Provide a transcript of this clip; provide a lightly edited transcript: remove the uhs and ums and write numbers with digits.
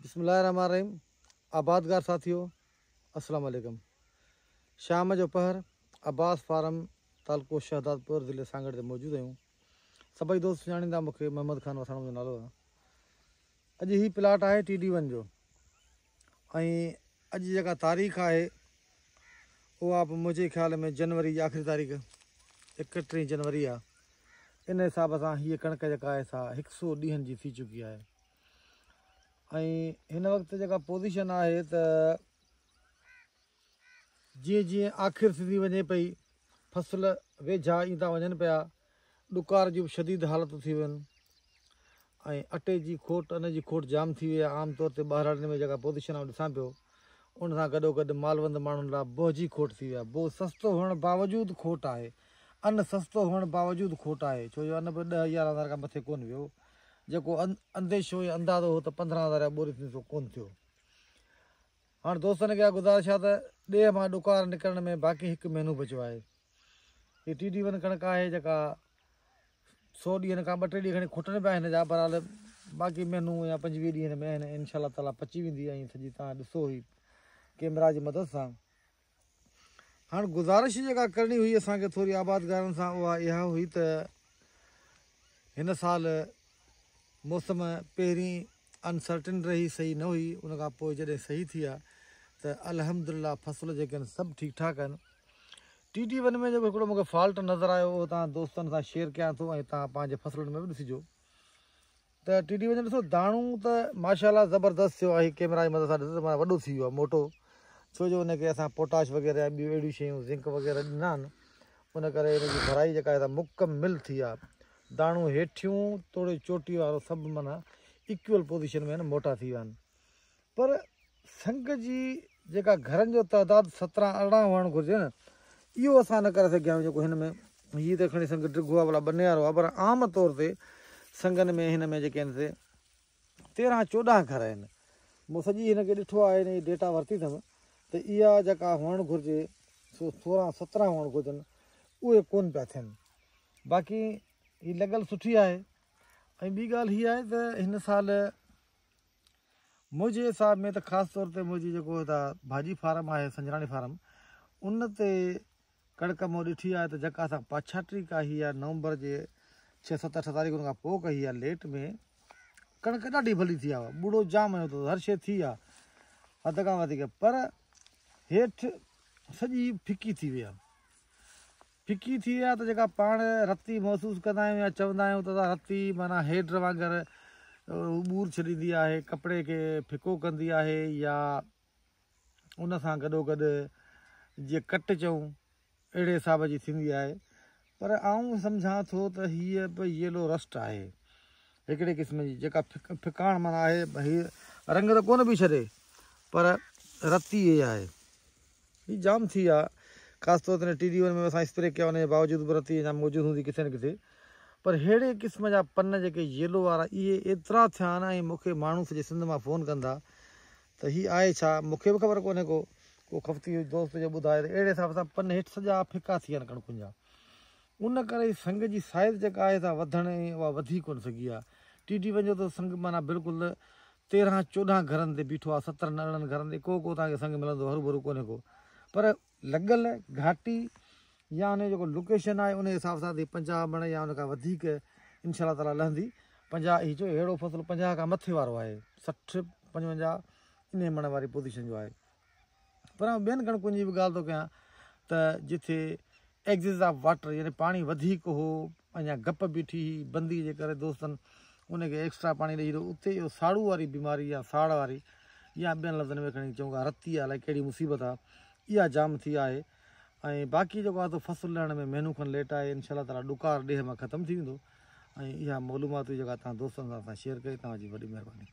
बिस्मिल्लाहिर्रहमानिर्रहीम। आबादगार साथियों, अस्सलाम वालेकुम। शाम जो पहर अब्बास फार्म तालुको शहदादपुर ज़िले सांगड़ ते मौजूद आहियूं। सभई दोस्त सुञाणींदा मूंखे मोहम्मद ख़ान वसाणो जो नालो आहे। अॼु ही प्लाट आहे TD1 जो ऐं अॼु जेका तारीख़ आहे उहा बि मुंहिंजे ख़्याल में जनवरी जी आख़िरी तारीख़ 31 जनवरी आहे। इन हिसाब सां हीअ कणिक जेका आहे सा 100 ॾींहंनि जी थी चुकी आहे ऐं हिन वक़्तु जेका पोज़ीशन आहे त जीअं जीअं आख़िर थींदी वञे पई, फसल वेझा ईंदा वञनि पिया, ॾुकार जूं शदीद हालतूं थी वियूं ऐं अटे जी खोट, अन जी खोट जाम थी वई आहे। आम तौर ते ॿाहिराणे में जेका पोज़ीशन आहे ॾिसां पियो, उन सां गॾोगॾु मालवंद माण्हुनि लाइ बोह जी खोट थी वई आहे। बोह सस्तो हुअण बावजूदि खोट आहे, अन्न सस्तो हुअण बावजूदि खोट आहे, छो जो अन्न बि 10-11 हज़ार खां मथे कोन वियो। जेको अंदेशो या अंदाज़ो हो त 15,000 या ॿोरी थी कोन थियो। हाणे दोस्तनि खे इहा गुज़ारिश आहे त ॾे मां ॾुकार निकिरण में बाक़ी 1 महीनो बचियो आहे। हीअ TD1 कणिक आहे जेका 100 ॾींहंनि खां 2-3 ॾींहं खणी खुटनि पिया हिन जा, बहरहाल बाक़ी महीनो या 25 ॾींहंनि में हिन इंशाअल्लाह ताला पची वेंदी ऐं सॼी तव्हां ॾिसो ही कैमरा जी मदद सां। हाणे गुज़ारिश जेका करणी हुई असांखे थोरी आबादगारनि सां, उहा इहा हुई त हिन साल मौसम पहिरीं अनसर्टिन रही, सही न हुई। उन खां पोइ जॾहिं सही थी आहे त अल्हम्दुलिल्लाह फसल जेके आहिनि सभु ठीकु ठाकु आहिनि। TD1 में जेको हिकिड़ो मूंखे फॉल्ट नज़र आयो उहो तव्हां दोस्तनि सां शेयर कयां थो ऐं तव्हां पंहिंजे फसलुनि में बि ॾिसिजो त TD1 ॾिसो दाणू त माशाल्लाह ज़बरदस्त थियो आहे। कैमरा जी मदद सां ॾिसो माना वॾो थी वियो आहे, मोटो, छो जो हुनखे असां पोटाश वग़ैरह या ॿियूं अहिड़ियूं शयूं ज़िंक वग़ैरह ॾिना आहिनि, उन करे हिनजी भराई जेका आहे मुकमिल थी आहे। दाणू हेठियूं थोरी चोटी वारो सभु माना इक्वल पोज़ीशन में मोटा थी विया आहिनि। पर संग जी जेका घरनि जो तइदादु 17-18 हुअणु घुरिजे न, इहो असां न करे सघिया आहियूं। जेको हिन में हीअ त खणी संग ड्रिगो आहे भला बने वारो आहे, पर आम तौर ते संगनि में हिन में जेके आहिनि से 13-14 घर आहिनि। मूं सॼी हिनखे ॾिठो आहे, हिन जी डेटा वरिती अथमि त इहा जेका हुअणु घुरिजे 16-17 हुअणु घुरिजनि, उहे कोन पिया थियनि। बाक़ी हीअ लॻल सुठी आहे। ऐं ॿी ॻाल्हि हीअ आहे त हिन साल मुंहिंजे हिसाब में त ख़ासि तौर ते मुंहिंजी जेको भाॼी फार्म आहे संजराणी फार्म, उन ते कणिक मूं ॾिठी आहे त जेका असां पाछाटी कई आहे नवंबर जे 6-7-8 तारीख़ुनि खां पोइ कई आहे लेट में, कणिक ॾाढी भली थी आहे। ॿुड़ो जाम आयो अथव, हर शइ थी आहे हद खां वधीक, पर हेठि सॼी फिकी थी वई आहे। फिकी थी आहे त जेका पाण रती महसूसु कंदा आहियूं या चवंदा आहियूं त रती माना हेड वांगुरु ॿूर छॾींदी आहे, कपिड़े खे फिको कंदी आहे, या उन सां गॾोगॾु जीअं कट चऊं अहिड़े हिसाब जी थींदी आहे। पर आऊं सम्झां थो त हीअ बि येलो रस्ट आहे हिकिड़े क़िस्म जी, जेका फिकाण माना आहे भई रंग त कोन बि छॾे, पर रती इहा आहे। हीअ जाम थी आहे, ख़ासि तौर ते TD1 में असां स्प्रे कया, उनजे बावजूदि बि रती अञा मौजूदु हूंदी किथे न किथे। पर अहिड़े क़िस्म जा पन जेके येलो वारा इहे एतिरा थिया आहिनि ऐं मूंखे माण्हू सॼे सिंध मां फ़ोन कंदा त हीअ आहे छा, मूंखे बि ख़बर कोन्हे, को खफ़्ती दोस्त जो ॿुधाए त अहिड़े हिसाब सां पन हेठि सॼा फिका थी विया आहिनि कणकुनि जा। उन करे संग जी साइज़ जेका आहे वधण उहा वधी कोन सघी आहे। TD1 जो त संग माना बिल्कुलु 13-14 घरनि ते बीठो आहे, 70-80 घरनि ते को तव्हांखे संग मिलंदो, हरू भरू कोन्हे को। पर लॻल घाटी या उन जेको लोकेशन आहे उन हिसाब सां 50 मण या उन खां वधीक इंशाअल्लाह ताला लहंदी। 50 ही जो अहिड़ो फसल 50 खां मथे वारो आहे, 60-55 इन मण वारी पोज़ीशन जो आहे। पर ॿियनि कणकुनि जी बि ॻाल्हि थो कयां त जिथे एक्सिस ऑफ वाटर यानी पाणी वधीक हो, अञा गप बीठी बंदी जे करे दोस्तनि उनखे एक्स्ट्रा पाणी ॾेई रहियो, उते इहो साड़ू वारी बीमारी या साड़ वारी या ॿियनि लफ़्ज़नि में खणी चऊं रती आहे, अलाए कहिड़ी मुसीबत आहे, इहा जाम थी आहे। ऐं बाक़ी जेको आहे फसल लहण में महीनो खनि लेट आहे। इंशाअल्लाह ताला ॾुकार ॾींहं मां ख़तमु थी वेंदो। ऐं इहा मालूमात जेका तव्हां दोस्तनि सां शेयर कई, तव्हांजी वॾी महिरबानी।